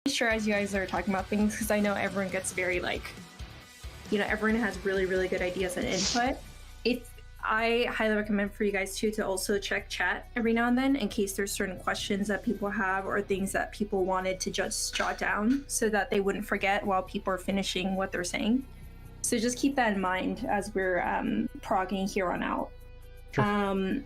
sure as you guys are talking about things, because I know everyone gets very like, everyone has really, really good ideas and input. I highly recommend for you guys too to also check chat every now and then in case there's certain questions that people have or things that people wanted to just jot down so that they wouldn't forget while people are finishing what they're saying. So just keep that in mind as we're progging here on out. Sure.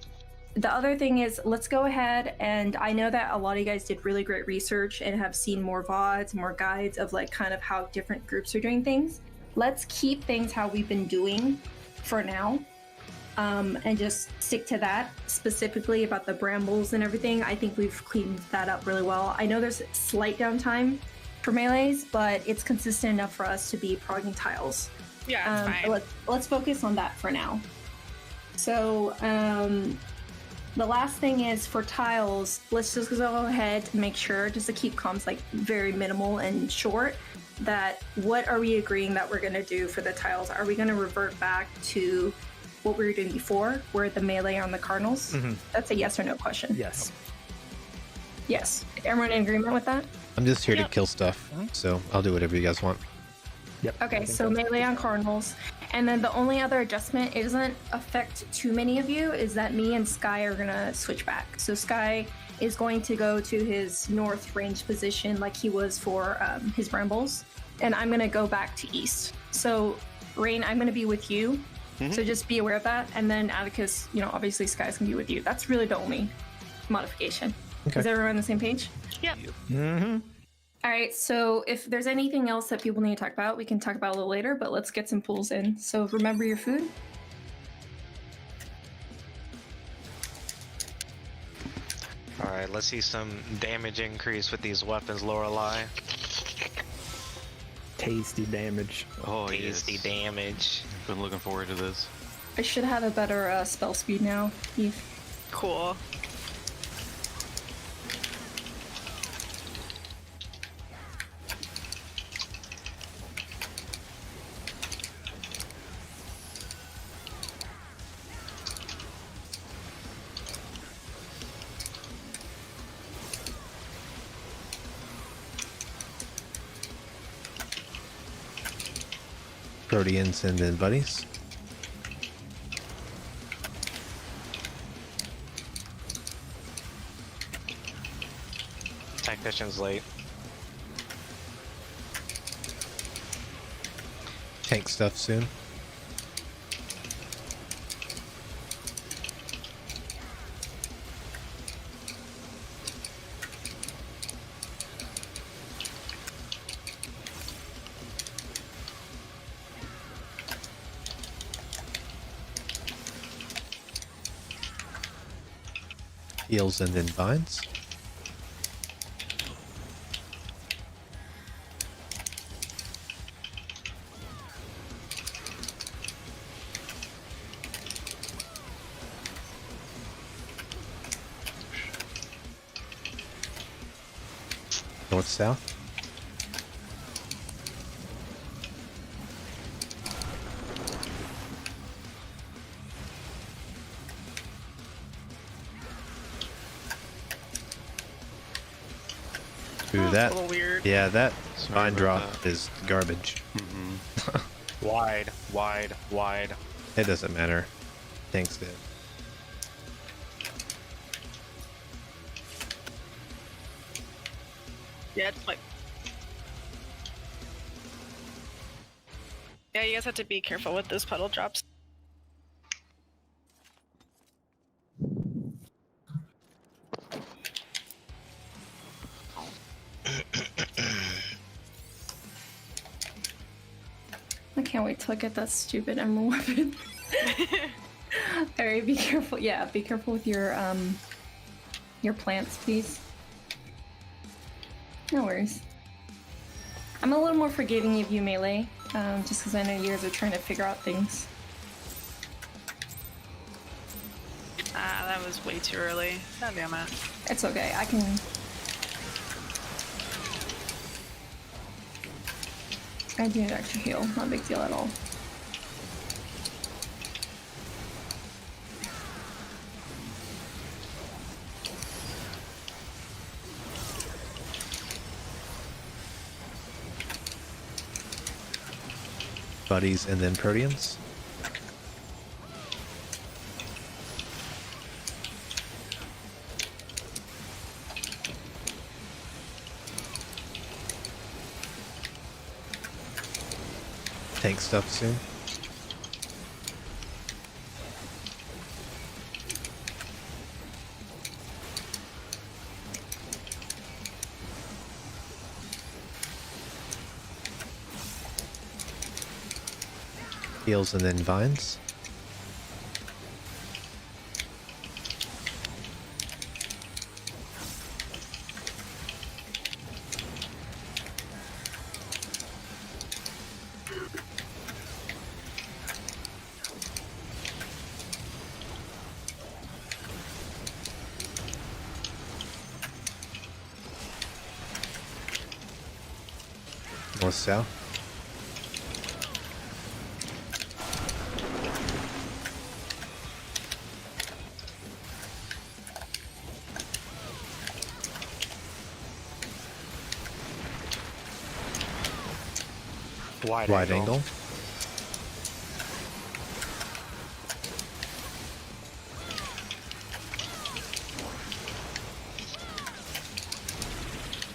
The other thing is, let's go ahead, and I know that a lot of you guys did really great research and have seen more VODs, more guides of like kind of how different groups are doing things. Let's keep things how we've been doing for now, and just stick to that. Specifically about the brambles and everything, I think we've cleaned that up really well. I know there's slight downtime for melees, but it's consistent enough for us to be progging tiles. Yeah, it's fine. Let's focus on that for now. So, the last thing is for tiles, let's just go ahead and make sure, just to keep comms like very minimal and short, that what are we agreeing that we're going to do for the tiles? Are we going to revert back to what we were doing before, where the melee on the cardinals? Mm-hmm. That's a yes or no question. Yes. Yes. Everyone in agreement with that? I'm just here to kill stuff, so I'll do whatever you guys want. Yep. Okay, so melee on cardinals. And then the only other adjustment, it doesn't affect too many of you, is that me and Sky are gonna switch back. So Sky is going to go to his north range position like he was for his brambles. And I'm gonna go back to east. So Rain, I'm gonna be with you. Mm-hmm. So just be aware of that. And then Atticus, obviously Sky's gonna be with you. That's really the only modification. Okay. Is everyone on the same page? Yep. Mm-hmm. All right, so if there's anything else that people need to talk about, we can talk about it a little later, but let's get some pools in. So remember your food. All right, let's see some damage increase with these weapons, Lorelei. Tasty damage. Oh, tasty damage. Been looking forward to this. I should have a better spell speed now, Eve. Cool. Proteans and then buddies. Tactician's late. Tank stuff soon. Heals and then binds. North south. Ooh, that, a little weird. yeah, that vine drop is garbage. Mm-hmm. Wide. It doesn't matter. Tank's dead. Yeah, it's like... Yeah, you guys have to be careful with those puddle drops. I can't wait till I get that stupid emerald weapon. Alright, be careful. Yeah, be careful with your plants, please. No worries. I'm a little more forgiving of you, Melee, just because I know you guys are trying to figure out things. Ah, that was way too early. God damn it. It's okay, I can... I do need extra heal, not a big deal at all. Buddies and then Proteans. Tank stuff soon. Heals and then vines. North south. Wide angle.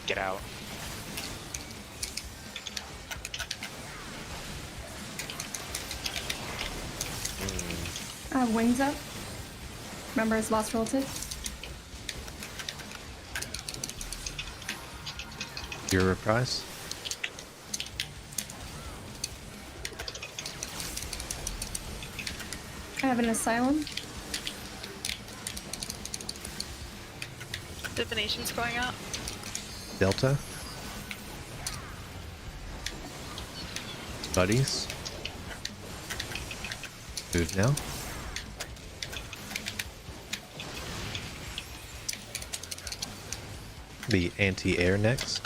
Get out. Wings up. Remember his lost relative? Your reprise. I have an asylum. Divination's going out. Delta. Buddies. Move now. The anti-air next.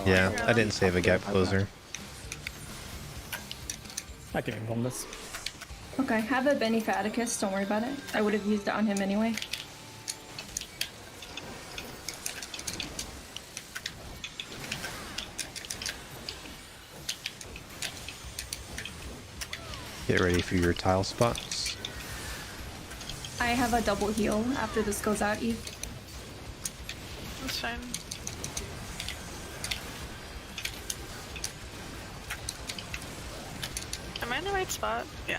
Yeah, I didn't save a gap closer. I can inform this. Okay, have a Benny for Atticus, don't worry about it. I would have used it on him anyway. Get ready for your tile spots. I have a double heal after this goes out, Eve. That's fine. Am I in the right spot? Yeah.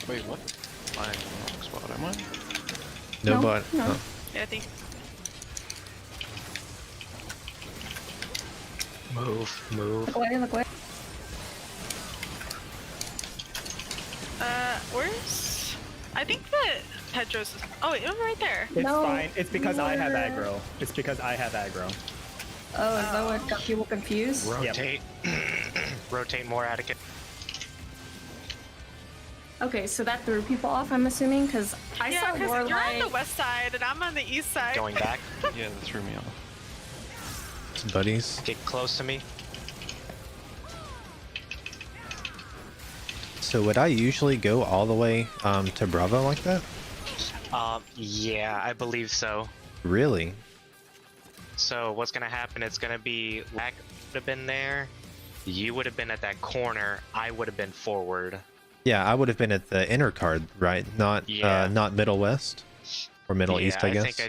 Wait, what? I'm in the wrong spot, am I? No, No, but no. oh, Yeah, I think. Move. Look away, look away. Where's? I think that Pedro's is. Oh, wait, I'm right there. It's No. fine. It's because I have No. aggro. It's because I have aggro. Oh, is that what got people confused? Rotate. Rotate more, Atticus. Okay, so that threw people off, I'm assuming, because I Yeah, saw because you're on the Lorelei. west side and I'm on the east side. Going back. Yeah, that threw me off. buddies. Get close to me. So would I usually go all the way to Bravo like that? Yeah, I believe so. Really? So what's gonna happen? It's gonna be Lack would have been there. You would have been at that corner. I would have been forward. Yeah, I would have been at the inner card, right? Not Yeah. not Middle West or Middle East, I guess.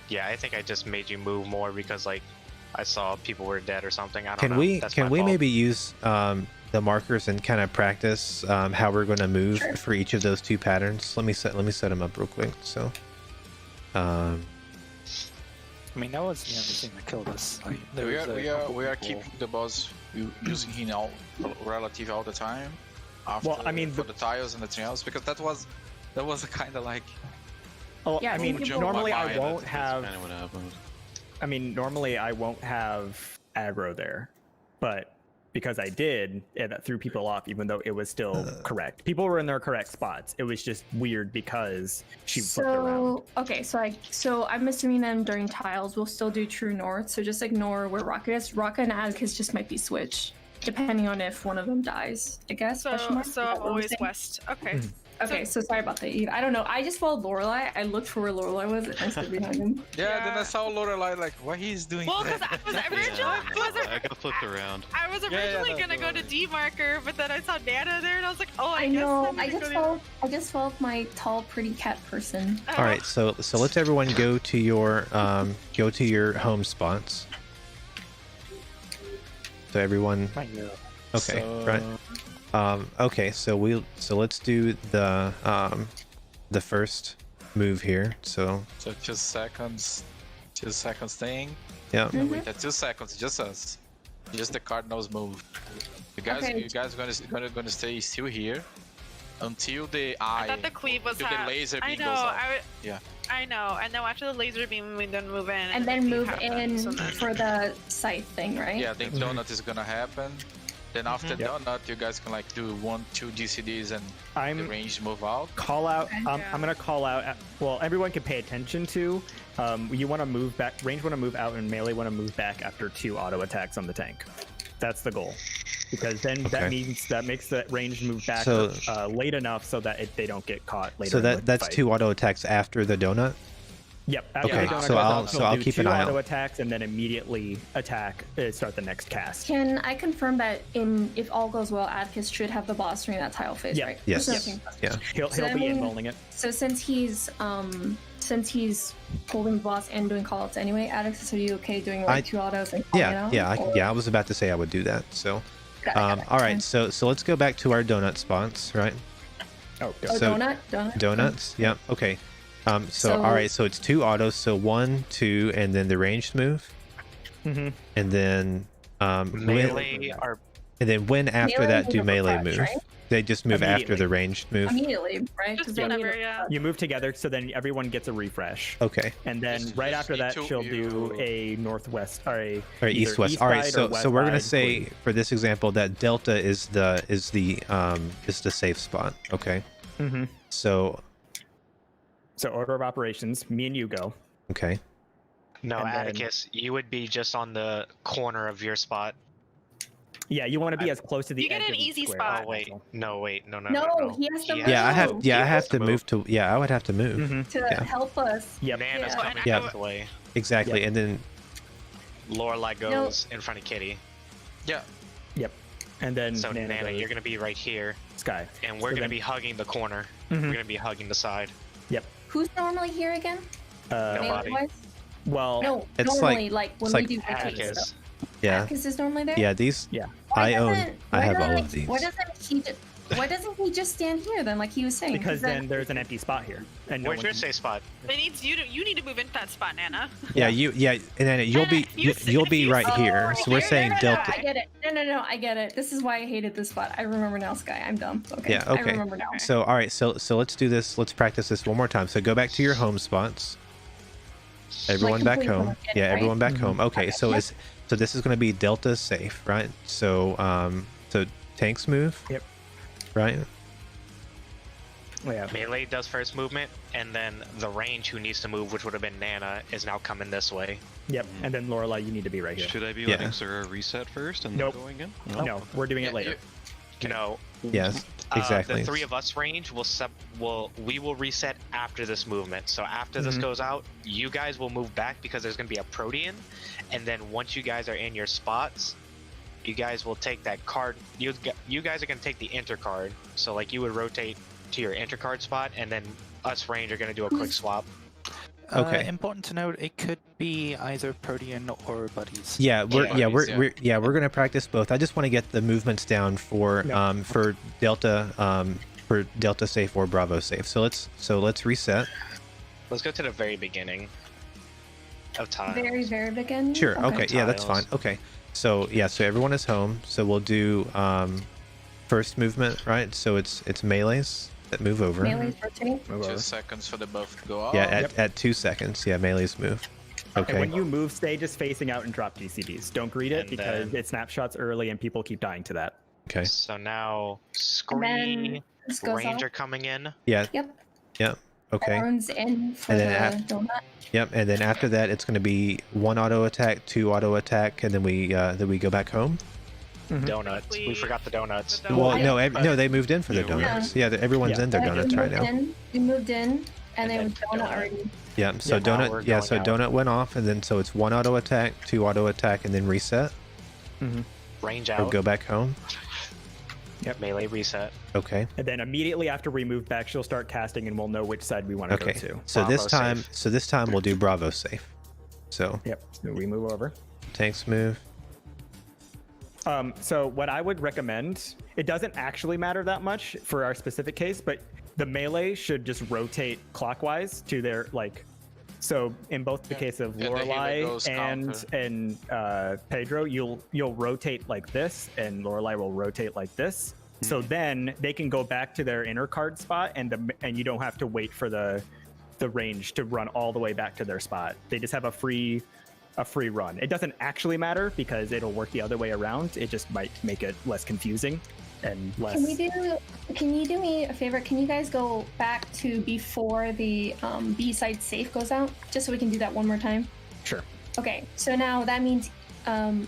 I think I just made you move more because like I saw people were dead or something. I don't Can know. we That's can my we fault. maybe use the markers and kind of practice how we're going to move Sure. for each of those two patterns? Let me set them up real quick. So, I mean, that was the only thing that killed us. Like, there was a couple We are people- keeping the boss using him all relative all the time. After, Well, I mean, for the tiles and everything else, because that was a kind of like Oh, Yeah, I mean, people- normally I Jump on won't mine, have. kind of what happened. I mean, normally I won't have aggro there, but because I did, and that threw people off, even though it was still correct. People were in their correct spots. It was just weird because she flipped around. Okay, so I'm assuming then during tiles we'll still do true north. So just ignore where Raka is. Raka and Atticus just might be switched, depending on if one of them dies. I guess. So question mark? Is so that I'm what we're always saying? west. Okay. Okay, so sorry about that, Eve. I don't know. I just followed Lorelai. I looked for where Lorelai was and I stood behind him. Yeah, then I Yeah. saw Lorelai like, what he's doing Well, there? because I was originally I got flipped around. I was yeah, originally no, gonna go to totally. D marker, but then I saw Nana there, and I was like, oh, I I guess know. I'm I gonna just go followed. I just followed my tall, pretty cat person. to... All right, so let's everyone go to your home spots. So everyone, My God. okay, So- right. Okay, so let's do the first move here. So So 2 seconds. 2 seconds thing. yeah, Mhm. Wait, 2 seconds, just us. Just the Cardinals move. You guys Okay. you guys gonna stay still here until the I eye. thought the cleave was until the half. laser I beam know. goes off. Yeah. I know. And then after the laser beam, we then move in. And then the move cleave in happens, and then- for the scythe thing, right? Yeah, I think donut is gonna happen. Then after Yep. donut, you guys can like do 1-2 GCDs and the I'm range move out. call out. Okay. Yeah. I'm gonna call out. Well, everyone can pay attention to. You want to move back. Range want to move out, and melee want to move back after 2 auto attacks on the tank. That's the goal. Because then that Okay. means that makes the range move back So- late enough so that they don't get caught later. so in the that's fight. 2 auto attacks after the donut. Yep. After Okay, the donut so goes I'll- out, so they'll I'll do keep an 2 eye auto out. attacks and then immediately attack. Start the next cast. Can I confirm that if all goes well, Atticus should have the boss during that tile phase, Yeah. right? Yes. There's nothing- Yeah. He'll So be then- inrolling it. So since he's holding the boss and doing callouts anyway, Atticus, are you okay doing like 2 autos and calling it Yeah, out? yeah, Or- yeah. I was about to say I would do that. So, Got it. all right. So let's go back to our donut spots, right? Oh, Oh, so- donut. Donuts. Yep. Okay. So So- all right. So it's 2 autos. So 1, 2, and then the ranged move, Mm-hmm. and then Melee are when after that do moves melee refresh, move. right? They just move after Immediately. the ranged move. Immediately, right? Just 'Cause then whenever, yeah. You move together, so then everyone gets a refresh. Okay. And then Just- right just after need that, to- she'll do a northwest or a All right, either east west. All right, side so or west we're gonna side say cleave. for this example that delta is the safe spot. Okay. Mhm. So So order of operations, me and you go. okay. no And then- Atticus. You would be just on the corner of your spot. Yeah, you want to be as close to the You get edge an of the easy square spot. as Oh wait, possible. no, he has to Yeah, I have. move Yeah, I He have has to to move to. Yeah, I would have to move. Mhm. to Yeah. help us. Yep. Nana's Yeah, coming and Yeah. this way. Exactly, Yep. and then Lorelai goes in front of Kitty. Yeah. Yep. And then So Nana Nana, goes you're gonna be right here, Sky. and we're So gonna then- be hugging the corner. Mhm. We're gonna be hugging the side. Who's normally here again? Nobody. Melee-wise? Well, No, It's normally like when it's we like do retake Atticus. stuff. yeah, Atticus is normally there. yeah. These Yeah. Why I own. doesn't- I why have all doesn't- of these. Why doesn't he just stand here then, like he was saying? because then then there's an empty spot here, and no Where's one your can- safe spot? It needs you to. You need to move into that spot, Nana. Yeah, and then you'll be you'll be right here. So we're saying no, delta. I get it. No, I get it. This is why I hated this spot. I remember now, Sky. I'm dumb. Okay. Yeah, I okay. remember now. So all right, so let's do this. Let's practice this one more time. So go back to your home spots. Everyone back completely home. from the beginning, Yeah, right? everyone back Mhm. home. Okay, Okay. so this is going to be delta safe, right? So so tanks move. Yep. Right. Oh, yeah. Melee does first movement, and then the range who needs to move, which would have been Nana, is now coming this way. Yep. And then Lorelai, you need to be right here. Should I be Yeah. letting Sarah reset first and Nope. then going in? No, we're doing it Yeah, later. No. Yes. Exactly. The 3 of us range we will reset after this movement. So after this Mhm. goes out, you guys will move back because there's going to be a Protean, and then once you guys are in your spots, you guys will take that card. You guys are going to take the enter card. So like you would rotate to your enter card spot, and then us range are going to do a quick swap. Okay. Important to note, it could be either Protean or buddies. Yeah, we're buddies, yeah. we're gonna practice both. I just want to get the movements down for Delta safe or Bravo safe. So let's reset. Let's go to the very beginning of time. Very, very beginning. Sure. Okay. Yeah, that's fine. Tiles. Okay. So yeah, so everyone is home. So we'll do first movement, right? So it's melees that move over. Melee's rotate. Move 2 over. seconds for the buff to go out. Yeah, at 2 seconds. Yeah, melees move. Okay. And when you move, stay just facing out and drop GCBs. Don't greet it And because then- it snapshots early and people keep dying to that. Okay. So now And Scree, then this goes Ranger off. coming in. Yeah. Yep. Yep. Okay. Everyone's in for And the then donut. Yep. And then after that, it's going to be 1 auto attack, 2 auto attack, and then we go back home. Donuts. We forgot the donuts. The Well, donut. no, they moved in for their Yeah, we- donuts. Yeah, everyone's in their We donuts right moved now. in, we moved in, and And then then donut donut. already. Yeah. So Yeah, now we're donut. Yeah. going So out. donut went off, and then so it's 1 auto attack, 2 auto attack, and then reset. Range Or out. go back home. Melee reset. Okay. And then immediately after we move back, she'll start casting, and we'll know which side we want to Okay. go to. So Bravo this time we'll do Bravo safe. So Yep. So we move over. tanks move. So what I would recommend, it doesn't actually matter that much for our specific case, but the melee should just rotate clockwise to their like. So in both the case of Yeah, the healer Lorelei goes and Pedro, you'll rotate like this, and Lorelei will rotate like this. So then they can go back to their inner card spot, and you don't have to wait for the range to run all the way back to their spot. They just have a free run. It doesn't actually matter because it'll work the other way around. It just might make it less confusing and less. Can you do me a favor? Can you guys go back to before the B side safe goes out, just so we can do that one more time? Sure. Okay, so now that means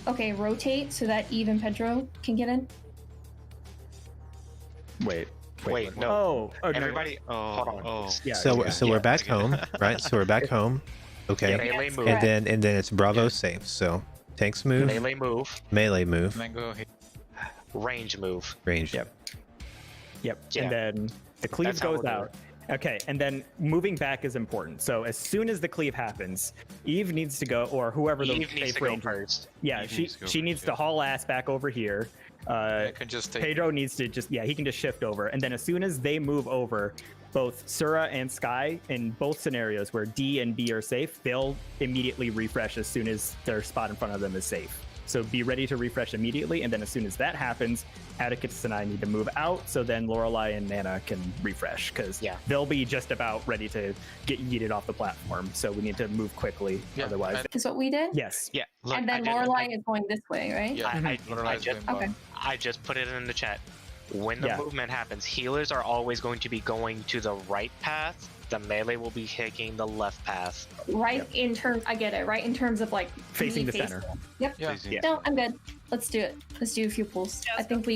okay, rotate so that Eve and Pedro can get in. Wait, no. Oh, no. Everybody, hold on. Oh. Yeah. So yeah. we're back home, right? So we're back home. Okay. Melee Yes, move. And then it's Bravo safe. So tanks move, Melee move. melee move, And then go here. Range move. range. Yep. Yep. Yeah. And then the cleave That's how goes we'll do out. Okay, and then moving back is important. So as soon as the cleave happens, Eve needs to go, or whoever the Eve needs safe to go ranger. first. Yeah, Eve she needs to go she first, needs yeah. to haul ass back over here. I can just take. Pedro needs to he can just shift over, and then as soon as they move over, both Sura and Sky, in both scenarios where D and B are safe, they'll immediately refresh as soon as their spot in front of them is safe. So be ready to refresh immediately, and then as soon as that happens, Atticus and I need to move out, so then Lorelei and Nana can refresh, because they'll be just about ready to get yeeted off the platform, so we need to move quickly, Yeah, otherwise... and- Is what we did. Yes. Yeah. Look, And then Lorelei is going this way, right? Yeah, Lorelai's just- going Okay. bottom. I just put it in the chat. When the Yeah. movement happens, healers are always going to be going to the right path. The melee will be taking the left path. Right in terms, I get it. Right in terms of like Facing me the center. Yep. Yeah. Facing- No, I'm good. Let's do it. Let's do a few pulls. I think we